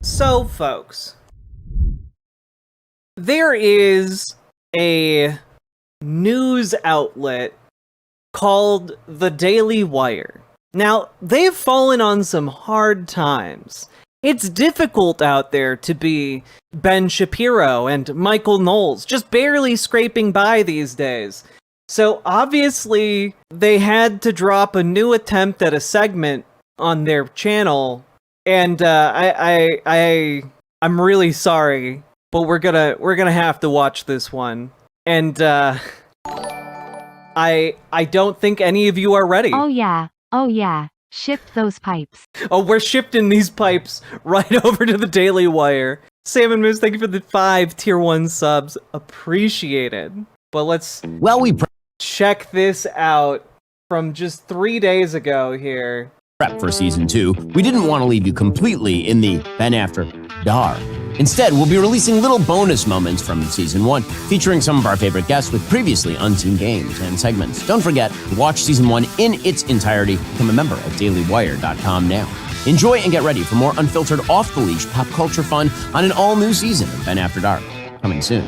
So, folks, there is a news outlet called The Daily Wire. Now, they've fallen on some hard times. It's difficult out there to be Ben Shapiro and Michael Knowles, just barely scraping by these days. So obviously, they had to drop a new attempt at a segment on their channel, and I'm really sorry, but we're gonna have to watch this one. And I don't think any of you are ready. Oh yeah. Shift those pipes. Oh, we're shifting these pipes right over to the Daily Wire. Sam and Moose, thank you for the 5 tier 1 subs. Appreciated. But let's check this out from just 3 days ago here. Prep for season 2, we didn't want to leave you completely in the Ben After dark. Instead, we'll be releasing little bonus moments from season 1, featuring some of our favorite guests with previously unseen games and segments. Don't forget to watch season 1 in its entirety. Become a member at dailywire.com now. Enjoy and get ready for more unfiltered, off-the-leash pop culture fun on an all-new season of Ben After Dark, coming soon.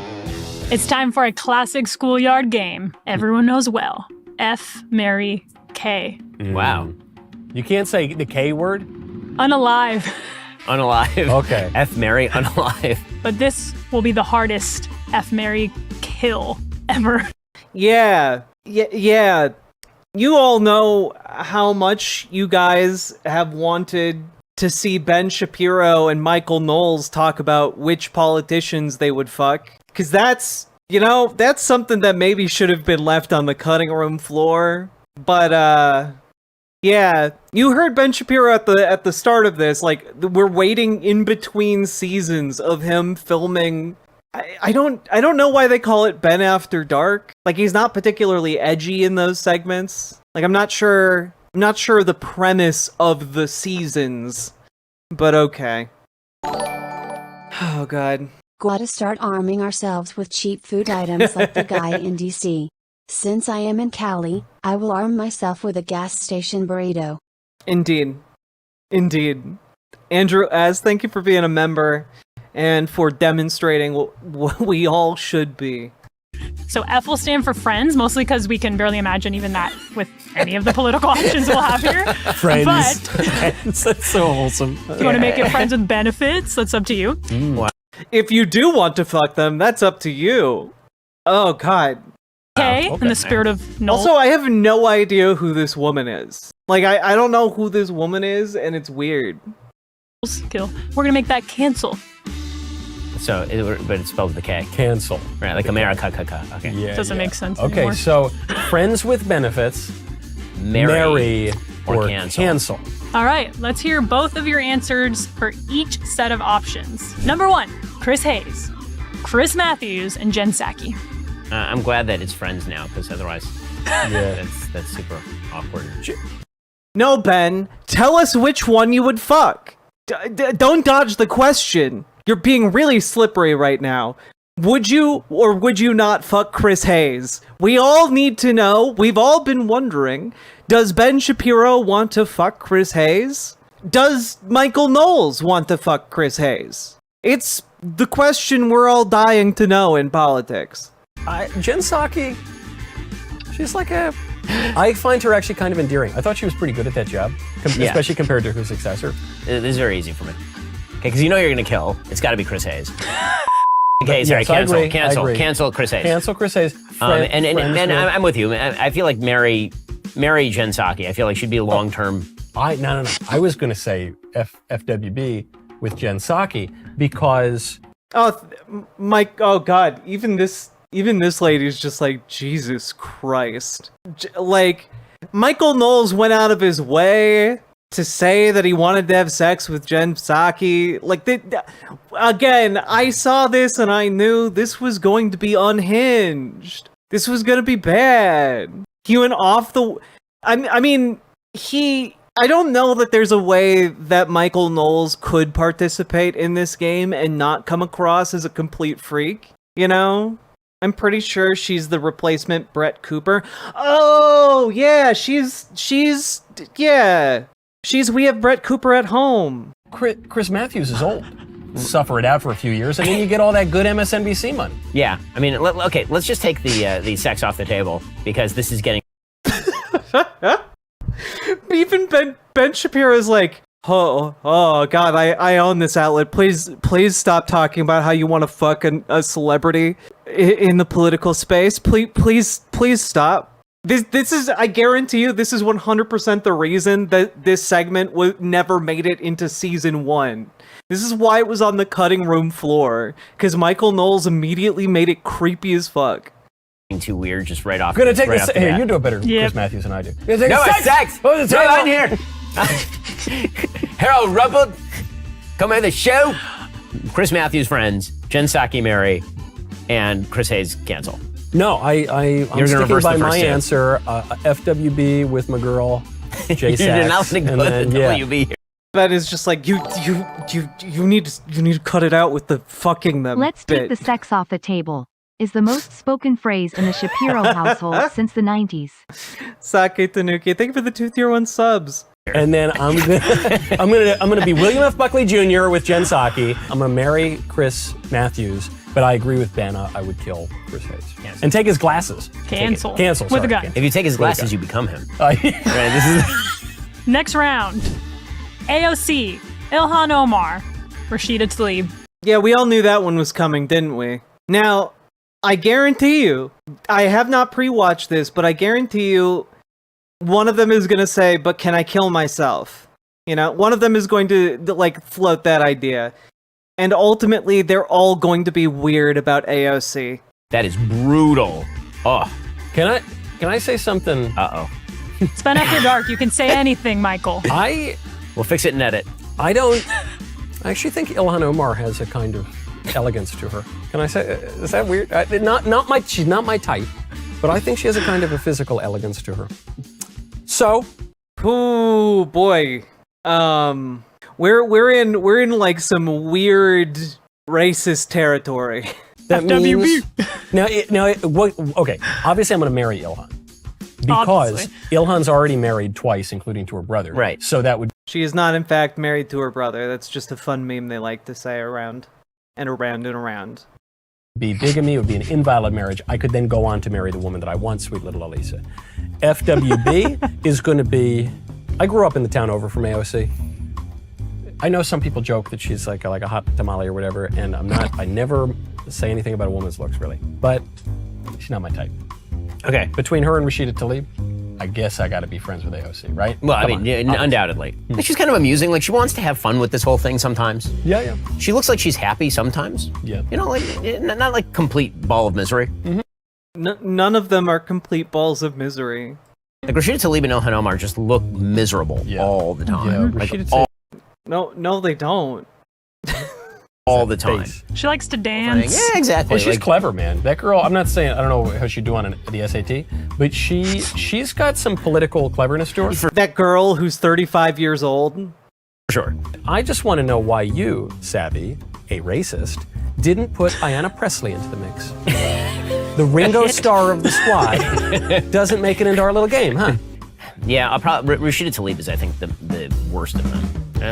It's time for a classic schoolyard game everyone knows well. F, marry, K. Wow. You can't say the K word? Unalive. Unalive. Okay. F, marry, unalive. But this will be the hardest F, marry, kill ever. Yeah. You all know how much you guys have wanted to see Ben Shapiro and Michael Knowles talk about which politicians they would fuck. Because that's something that maybe should have been left on the cutting room floor. But, yeah, you heard Ben Shapiro at the start of this. Like, we're waiting in between seasons of him filming. I don't know why they call it Ben After Dark. Like, he's not particularly edgy in those segments. Like, I'm not sure the premise of the seasons, but okay. Oh god. Gotta start arming ourselves with cheap food items like the guy in DC. Since I am in Cali, I will arm myself with a gas station burrito. Indeed. Andrew S., thank you for being a member and for demonstrating what we all should be. So F will stand for friends, mostly because we can barely imagine even that with any of the political options we'll have here. Friends. But That's so wholesome. if you want to make it friends with benefits, that's up to you. Wow. If you do want to fuck them, that's up to you. Oh god. Okay, in the spirit of Knowles. Also, I have no idea who this woman is. Like, I don't know who this woman is, and it's weird. Kill. We're gonna make that cancel. So, but it's spelled with a K. Cancel. Right, like America. Okay. Yeah, Doesn't make sense Okay, anymore. so friends with benefits, marry or cancel. All right, let's hear both of your answers for each set of options. Number 1, Chris Hayes, Chris Matthews, and Jen Psaki. I'm glad that it's friends now, because otherwise, Yeah. that's super awkward. No, Ben, tell us which one you would fuck. Don't dodge the question. You're being really slippery right now. Would you or would you not fuck Chris Hayes? We all need to know. We've all been wondering. Does Ben Shapiro want to fuck Chris Hayes? Does Michael Knowles want to fuck Chris Hayes? It's the question we're all dying to know in politics. Jen Psaki, she's like I find her actually kind of endearing. I thought she was pretty good at that job, especially compared to her successor. This is very easy for me. Okay, because you know you're going to kill. It's got to be Chris Hayes. Okay, sorry, Yes, I agree. cancel Chris Hayes. Cancel Chris Hayes. And I'm with you. I feel like marry Jen Psaki. I feel like she'd be long-term. No. I was going to say FWB with Jen Psaki because... Mike, oh god, even this lady's just like, Jesus Christ. Like, Michael Knowles went out of his way to say that he wanted to have sex with Jen Psaki. Like, again, I saw this and I knew this was going to be unhinged. This was going to be bad. He went off the... I mean, I don't know that there's a way that Michael Knowles could participate in this game and not come across as a complete freak, you know? I'm pretty sure she's the replacement Brett Cooper. Oh, yeah, we have Brett Cooper at home. Chris Matthews is old. suffer it out for a few years, and then you get all that good MSNBC money. Yeah, I mean, okay, let's just take the sex off the table because this is getting. Even Ben Shapiro is like, oh God, I own this outlet. Please stop talking about how you want to fuck a celebrity in the political space. Please stop. This is, I guarantee you, this is 100% the reason that this segment never made it into season 1. This is why it was on the cutting room floor, because Michael Knowles immediately made it creepy as fuck. Too weird, just right off. I'm gonna take right this. off the Hey, bat. you do it better, Yep. Chris Matthews, than I do. No, it's sex. Oh, it's Go sex. on here. Harold Ruppelt, come on the show. Chris Matthews friends, Jen Psaki marry, and Chris Hayes cancel. No, I'm gonna sticking reverse by the my first two. answer. FWB with my girl, J You're not Sachs, going to and go to then, the yeah. WB here. Ben is just like, you need to cut it out with the fucking them. Let's bit. take the sex off the table, is the most spoken phrase in the Shapiro household since the 90s. Sake Tanuki, thank you for the 2 tier 1 subs. And then I'm gonna be William F. Buckley Jr. with Jen Psaki. I'm gonna marry Chris Matthews, but I agree with Ben. I would kill Chris Hayes and take his glasses. Cancel. Cancel. With a sorry, gun. cancel. If you take his glasses, gun. you become him. Yeah. Right, this is. Next round. AOC, Ilhan Omar, Rashida Tlaib. Yeah, we all knew that one was coming, didn't we? Now, I guarantee you, I have not pre-watched this, but I guarantee you, one of them is going to say, but can I kill myself? You know, one of them is going to like float that idea. And ultimately, they're all going to be weird about AOC. That is brutal. Oh, Can I say something? uh-oh. It's been after dark. You can say anything, Michael. We'll fix it and edit. I actually think Ilhan Omar has a kind of elegance to her. Can I say? Is that weird? She's not my type, but I think she has a kind of a physical elegance to her. So, Ooh, boy. We're in like some weird racist territory. that FWB. means okay. Obviously, I'm going to marry Ilhan because Obviously. Ilhan's already married twice, including to her brother. Right. So that would She is not, in fact, married to her brother. That's just a fun meme they like to say around and around and around. be bigamy. It would be an invalid marriage. I could then go on to marry the woman that I want, sweet little Elisa. FWB is going to be. I grew up in the town over from AOC. I know some people joke that she's like a hot tamale or whatever, and I'm not. I never say anything about a woman's looks really, but she's not my type. Okay. Between her and Rashida Tlaib, I guess I got to be friends with AOC, right? Well, I Come mean, on. yeah, Obviously. undoubtedly. She's kind of amusing. Like, she wants to have fun with this whole thing sometimes. Yeah. She looks like she's happy sometimes. Yeah. You know, like, not like complete ball of misery. None of them are complete balls of misery. Like, Rashida Tlaib and Ilhan Omar just look miserable Yeah. all the time. Yeah, Like, Rashida all, No, they don't. all the time. Face. She likes to dance. Yeah, exactly. And she's Like, clever, man. That girl, I'm not saying, I don't know how she'd do on the SAT, but she's got some political cleverness to her. That girl who's 35 years old. for sure. I just want to know why you, Savvy, a racist, didn't put Ayanna Presley into the mix. The Ringo Starr of the squad doesn't make it into our little game, huh? Yeah, I'll probably Rashida Tlaib is, I think, the worst of them.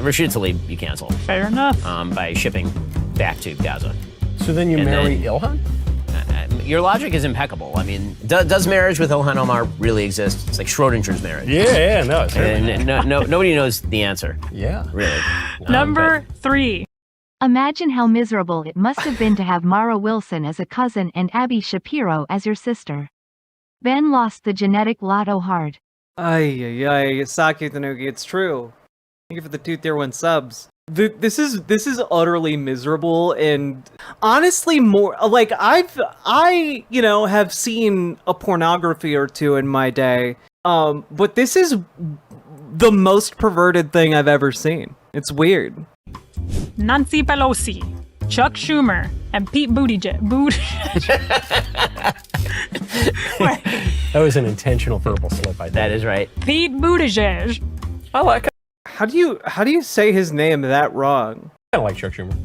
Rashida Tlaib, you cancel Fair enough. by shipping back to Gaza. So then you And marry then- Ilhan? Your logic is impeccable. I mean, does marriage with Ilhan Omar really exist? It's like Schrodinger's marriage. Yeah, no, certainly. And nobody knows the answer, Yeah. really. Number 3. Imagine how miserable it must have been to have Mara Wilson as a cousin and Abby Shapiro as your sister. Ben lost the genetic lotto hard. Ay, Saki Tanuki, it's true. Thank you for the 2 tier 1 subs. This is utterly miserable, and honestly more like I have seen a pornography or two in my day. But this is the most perverted thing I've ever seen. It's weird. Nancy Pelosi, Chuck Schumer, and Pete Buttigieg. That was an intentional verbal slip, I think. That is right. Pete Buttigieg. I like it. How do you say his name that wrong? I kind of like Chuck Schumer.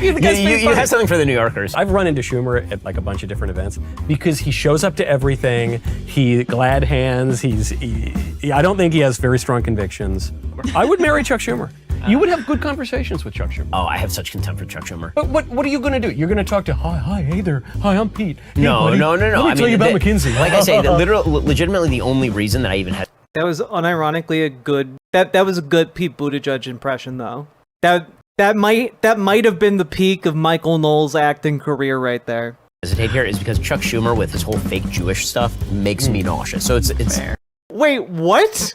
You have something for the New Yorkers. I've run into Schumer at like a bunch of different events because he shows up to everything. He glad hands. I don't think he has very strong convictions. I would marry Chuck Schumer. You would have good conversations with Chuck Schumer. Oh, I have such contempt for Chuck Schumer. But what are you going to do? You're going to talk to, hey there, hi, I'm Pete. Hey, No. buddy, Let me tell you about McKinsey. Like I say, legitimately the only reason that I even had. That was unironically a good. That was a good Pete Buttigieg impression, though. That might have been the peak of Michael Knowles' acting career right there. Hesitate here is because Chuck Schumer with his whole fake Jewish stuff makes me nauseous. So it's. Fair. Wait, what?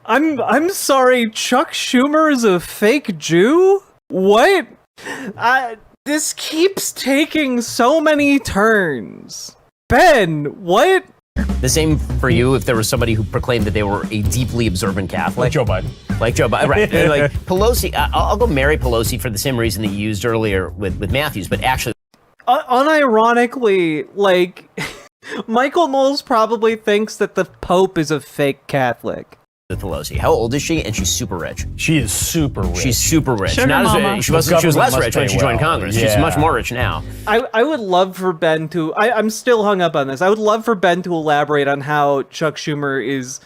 I'm sorry. Chuck Schumer is a fake Jew? What? This keeps taking so many turns. Ben, what? The same for you if there was somebody who proclaimed that they were a deeply observant Catholic. Like Joe Biden. Like Joe Biden, right. Like Pelosi, I'll go marry Pelosi for the same reason that you used earlier with Matthews, but actually... Unironically, like, Michael Knowles probably thinks that the Pope is a fake Catholic. With Pelosi. How old is she? And she's super rich. She is super rich. She's super rich. Sugar Not mama. as, she was less rich when she joined Congress. Yeah. She's much more rich now. I would love for Ben to... I'm still hung up on this. I would love for Ben to elaborate on how Chuck Schumer is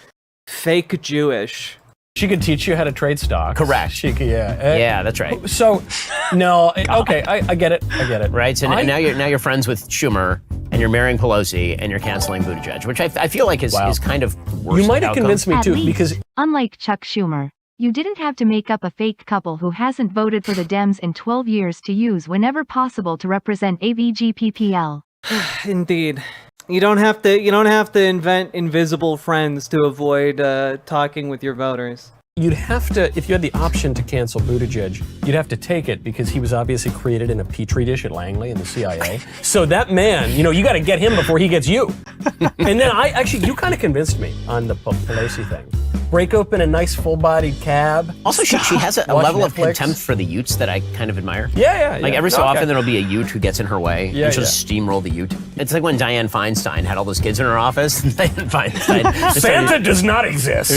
fake Jewish. She could teach you how to trade stocks. Correct. She could, yeah. Yeah, that's right. So, no, okay, I get it. I get it. Right? So now you're friends with Schumer, and you're marrying Pelosi, and you're canceling Buttigieg, which I feel like is kind of worse. You might have convinced me At too, least, because unlike Chuck Schumer, you didn't have to make up a fake couple who hasn't voted for the Dems in 12 years to use whenever possible to represent AVGPPL. Indeed. You don't have to invent invisible friends to avoid talking with your voters. you'd have to, if you had the option to cancel Buttigieg, you'd have to take it because he was obviously created in a petri dish at Langley in the CIA. So that man, you got to get him before he gets you. And then you kind of convinced me on the Pelosi thing. Break open a nice full-bodied cab. Also, she has a level of contempt for the Utes that I kind of admire. Yeah. Like every so often there'll be a Ute who gets in her way, Yeah, and she'll just steamroll the Ute. It's like when Dianne Feinstein had all those kids in her office. Dianne Feinstein Santa does not exist.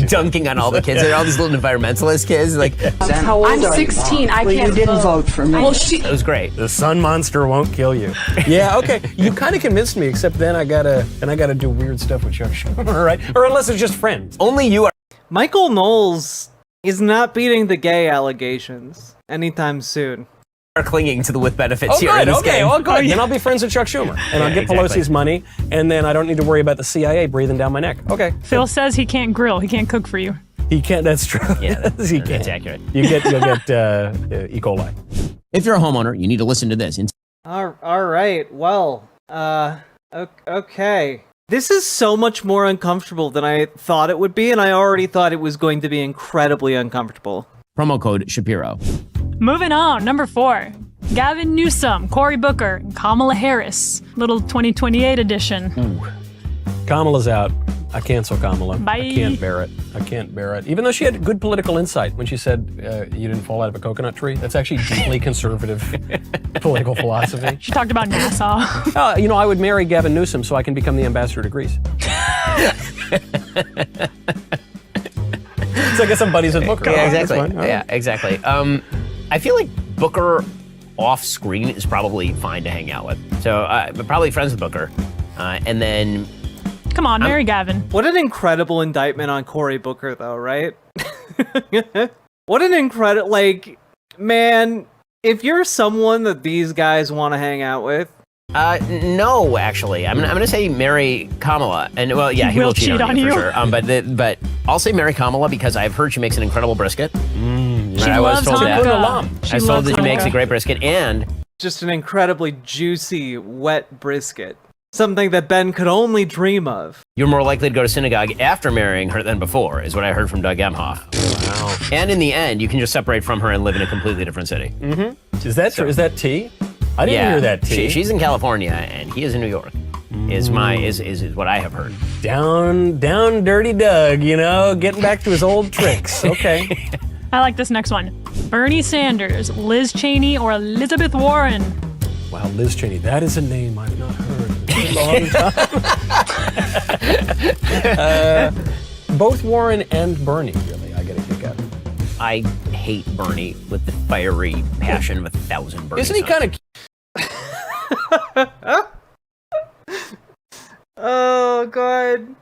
Dunking on all the kids. There are all these little environmentalist kids. Like, How old I'm 16. I well, can't you didn't vote for me. Well, it was great. The sun monster won't kill you. Yeah, okay. You kind of convinced me, except then I gotta do weird stuff with Chuck Schumer, right? Or unless it's just friends. Only you are. Michael Knowles is not beating the gay allegations anytime soon. Clinging to the with benefits Oh, here good. in this Okay, game. well, good. Then I'll be friends with Chuck Schumer, and I'll get exactly. Pelosi's money, and then I don't need to worry about the CIA breathing down my neck. Okay. Phil says he can't grill. He can't cook for you. He can't. That's true. Yeah, he can't. that's accurate. You'll get E. coli. If you're a homeowner, you need to listen to this. All right. Well, okay. This is so much more uncomfortable than I thought it would be, and I already thought it was going to be incredibly uncomfortable. Promo code Shapiro. Moving on, number 4. Gavin Newsom, Cory Booker, and Kamala Harris. Little 2028 edition. Kamala's out. I cancel Kamala. Bye. I can't bear it. Even though she had good political insight when she said you didn't fall out of a coconut tree. That's actually deeply conservative political philosophy. She talked about NASA. I would marry Gavin Newsom so I can become the ambassador to Greece. So I guess I'm buddies with Booker. Yeah, That's exactly. fine. All right. Yeah, exactly. I feel like Booker off screen is probably fine to hang out with. So I'm probably friends with Booker. And then Come on, marry Gavin. What an incredible indictment on Cory Booker, though, right? What an incredible, man, if you're someone that these guys want to hang out with. no, actually, I'm gonna say marry Kamala, and well, yeah, he will cheat on you for sure. But I'll say marry Kamala because I've heard she makes an incredible brisket. She I was loves told that. Hanukkah. I was told that she makes a great brisket, and Just an incredibly juicy, wet brisket. Something that Ben could only dream of. you're more likely to go to synagogue after marrying her than before, is what I heard from Doug Emhoff. Wow. And in the end, you can just separate from her and live in a completely different city. Is that true? Is that tea? I didn't hear that tea. She's in California and he is in New York. Is what I have heard. Down, Dirty Doug, getting back to his old tricks. Okay. I like this next one. Bernie Sanders, Liz Cheney, or Elizabeth Warren. Wow, Liz Cheney, that is a name I've not heard in a long time. Both Warren and Bernie, really, I get a kick out of. I hate Bernie with the fiery passion of 1,000 Bernie. Isn't he kind of... Oh, God.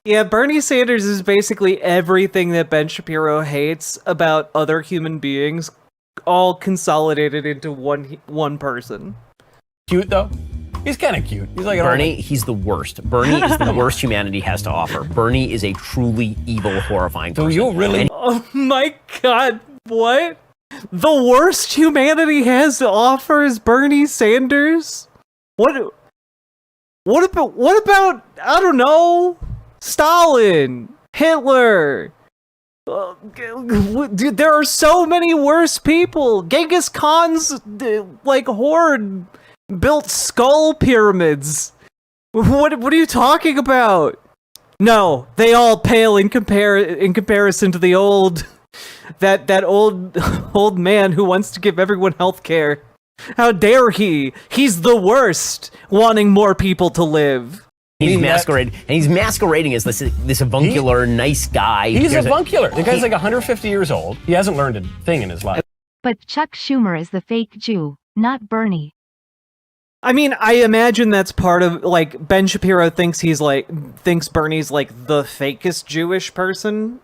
Yeah, Bernie Sanders is basically everything that Ben Shapiro hates about other human beings, all consolidated into one person. Cute though. He's kind of cute. He's like Bernie, he's the worst. Bernie is the worst humanity has to offer. Bernie is a truly evil, horrifying person. Do you really? Oh my god, what? The worst humanity has to offer is Bernie Sanders? What about, I don't know, Stalin, Hitler? Dude, there are so many worse people. Genghis Khan's, horde built skull pyramids. What are you talking about? No, they all pale in comparison to the old that old man who wants to give everyone health care. How dare he? He's the worst, wanting more people to live. He's masquerading as this avuncular, nice guy. He's avuncular. The guy's like 150 years old. He hasn't learned a thing in his life. But Chuck Schumer is the fake Jew, not Bernie. I mean, I imagine that's part of, like, Ben Shapiro thinks Bernie's like the fakest Jewish person,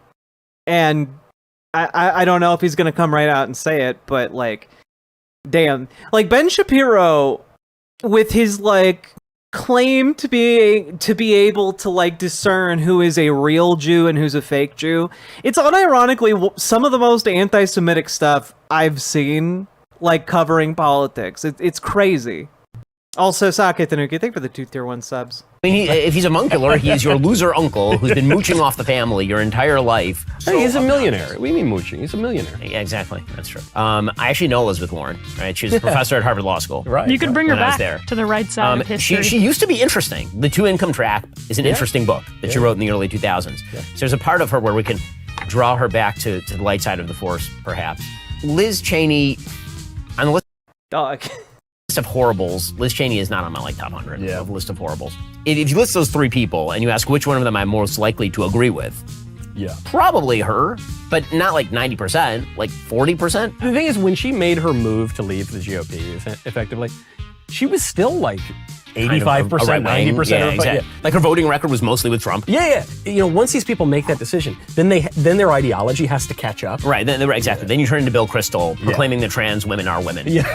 and I don't know if he's gonna come right out and say it, but like, damn, like Ben Shapiro with his like claim to be able to like discern who is a real Jew and who's a fake Jew. It's unironically some of the most anti-Semitic stuff I've seen, like covering politics. It's crazy. Also, Sake Tanuki, thank you for the 2 tier 1 subs. I mean, if he's a monkular, he is your loser uncle who's been mooching off the family your entire life. Hey, he's a millionaire. What do you mean mooching? He's a millionaire. Yeah, exactly. That's true. I actually know Elizabeth Warren, right? She was a professor at Harvard Law School. Right. You could bring her When I was back there. to the right side of history. She used to be interesting. The Two Income Trap is an interesting book that she wrote in the early 2000s. Yeah. So there's a part of her where we can draw her back to the light side of the force, perhaps. Liz Cheney, on the list of horribles, Liz Cheney is not on my top 100 of list of horribles. If you list those 3 people and you ask which one of them I'm most likely to agree with, probably her, but not like 90%, like 40%. The thing is, when she made her move to leave the GOP, effectively, she was still like 85%, 90%. Exactly. Like her voting record was mostly with Trump. Yeah. You know, once these people make that decision, then their ideology has to catch up. Right. Exactly. Then you turn into Bill Kristol, proclaiming that trans women are women. Yeah.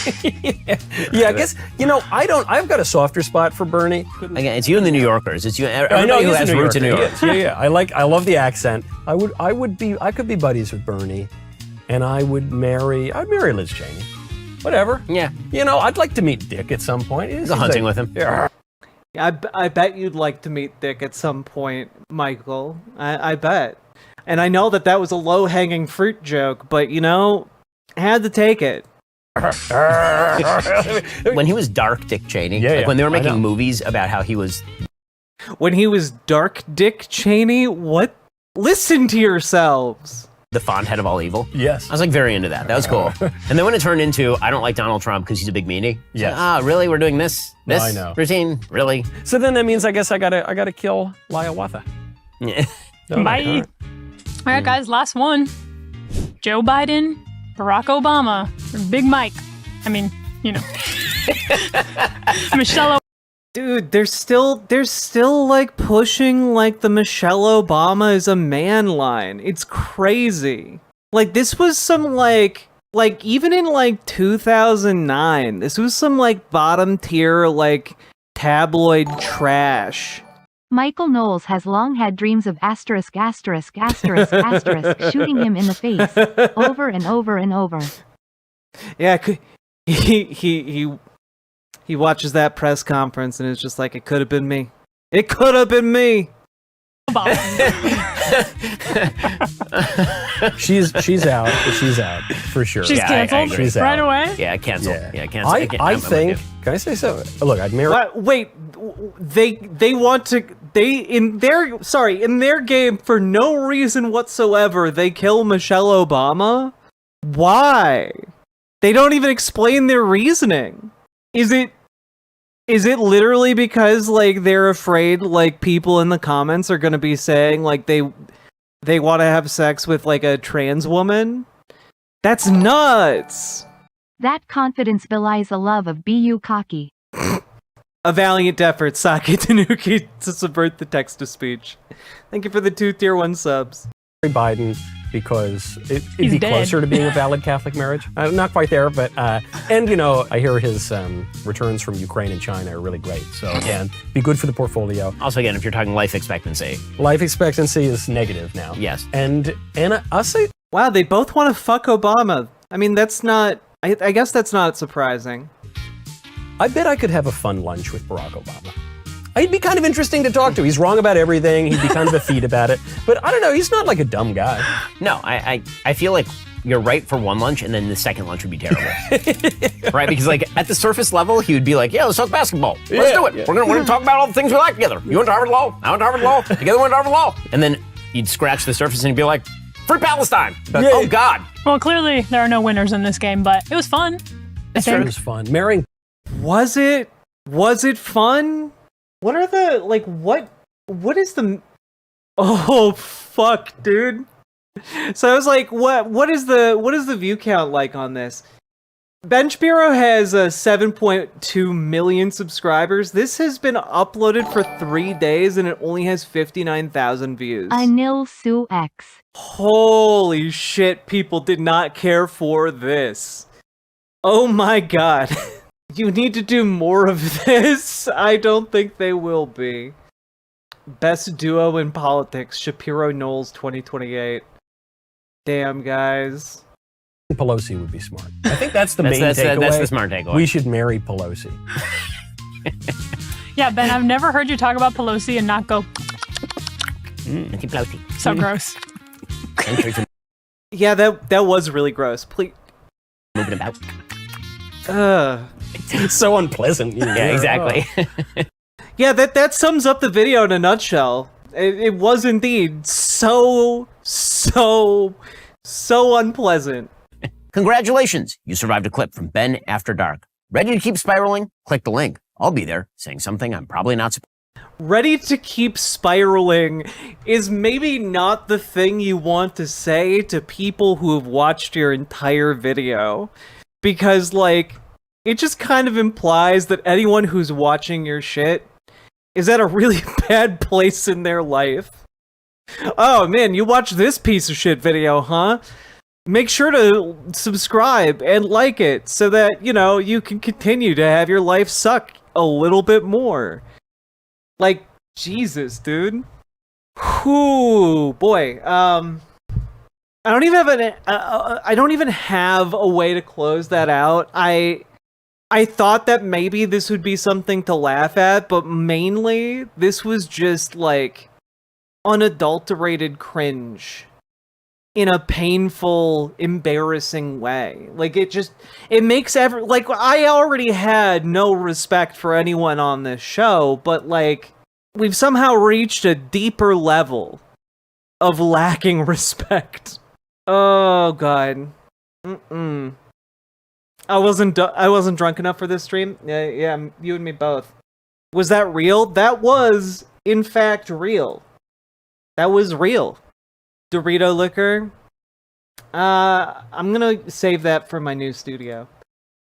I guess I've got a softer spot for Bernie. Again, it's you and the New Yorkers. It's you. I know who has roots in New York. Yeah. I love the accent. I could be buddies with Bernie, and I'd marry Liz Cheney. Whatever. Yeah. I'd like to meet Dick at some point. Go hunting with him. Yeah. I bet you'd like to meet Dick at some point, Michael. I bet. And I know that was a low-hanging fruit joke, but, had to take it. When he was Dark Dick Cheney, when they were making movies about how he was... When he was Dark Dick Cheney? What? Listen to yourselves. The font head of all evil. Yes. I was very into that. That was cool. And then when it turned into, I don't like Donald Trump because he's a big meanie. Yes. Really? We're doing this I know. routine? Really? So then that means I guess I gotta kill Hiawatha. Yeah. Bye. All right, guys, last one. Joe Biden, Barack Obama, or Big Mike. I mean, Michelle. Dude, they're still like pushing like the Michelle Obama is a man line. It's crazy. Like this was some like even in like 2009, this was some like bottom tier like tabloid trash. Michael Knowles has long had dreams of ****** shooting him in the face over and over and over. Yeah, he watches that press conference and it's just like, it could have been me. It could have been me. She's out. She's out for sure. She's canceled She's right out. away. Yeah, cancel. Yeah, cancel. I think. Can I say so? Look, I'd marry. Wait, they want to. In their game, for no reason whatsoever, they kill Michelle Obama. Why? They don't even explain their reasoning. Is it literally because like they're afraid like people in the comments are gonna be saying like they want to have sex with like a trans woman? That's nuts. That confidence belies a love of bu cocky. A valiant effort, Saki Tanuki, to subvert the text-to-speech. Thank you for the 2 tier 1 subs. Biden, because it'd He's be dead. closer to being a valid Catholic marriage. Not quite there, but and I hear his returns from Ukraine and China are really great. So again, be good for the portfolio. Also, again, if you're talking life expectancy. Life expectancy is negative now. Yes. And I'll say, Wow, they both want to fuck Obama. I mean, that's not... I guess that's not surprising. I bet I could have a fun lunch with Barack Obama. He'd be kind of interesting to talk to. He's wrong about everything. He'd be kind of effete about it. But I don't know, he's not like a dumb guy. No, I feel like you're right for one lunch, and then the second lunch would be terrible. Right? Because like at the surface level, he would be like, yeah, let's talk basketball. Let's do it. Yeah. We're gonna talk about all the things we like together. You went to Harvard Law, I went to Harvard Law, together we went to Harvard Law. And then you'd scratch the surface and you'd be like, free Palestine. Like, Yeah. oh God. Well, clearly there are no winners in this game, but it was fun. It was fun. Marrying Was it fun? What are the, like, what is the... Oh, fuck, dude. So I was like, what is the view count like on this? Ben Shapiro has 7.2 million subscribers. This has been uploaded for 3 days and it only has 59,000 views. Anil Su X. Holy shit, people did not care for this. Oh my god. You need to do more of this. I don't think they will be. Best duo in politics, Shapiro Knowles 2028. Damn, guys. Pelosi would be smart. I think that's the main takeaway. That's the smart takeaway. We should marry Pelosi. Yeah, Ben, I've never heard you talk about Pelosi and not go, Nancy Pelosi. so gross. Yeah, that was really gross. Please. Moving about. It's so unpleasant. You know? Yeah, exactly. Yeah, that sums up the video in a nutshell. It was indeed so unpleasant. Congratulations, you survived a clip from Ben After Dark. Ready to keep spiraling? Click the link. I'll be there, saying something I'm probably not supposed to. Ready to keep spiraling is maybe not the thing you want to say to people who have watched your entire video. Because, like, it just kind of implies that anyone who's watching your shit is at a really bad place in their life. Oh man, you watched this piece of shit video, huh? Make sure to subscribe and like it so that, you know, you can continue to have your life suck a little bit more. Like, Jesus, dude. Whew, boy. I don't even have a way to close that out. I thought that maybe this would be something to laugh at, but mainly this was just like unadulterated cringe in a painful, embarrassing way. Like it makes like I already had no respect for anyone on this show, but like we've somehow reached a deeper level of lacking respect. Oh god. I wasn't drunk enough for this stream. Yeah, you and me both. Was that real? That was in fact real. That was real. Dorito liquor. I'm gonna save that for my new studio.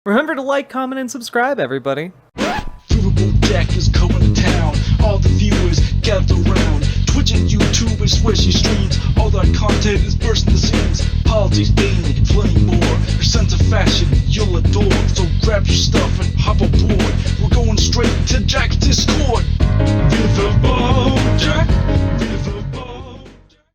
Remember to like, comment, and subscribe, everybody. Riverboat deck is coming to town. All the viewers gather round. Twitch and YouTube and swishy streams. All that content is bursting the seams. Politics, dating, plenty more. Your sense of fashion you'll adore. So grab your stuff and hop aboard. We're going straight to Jack's Discord. Riverboat Jack.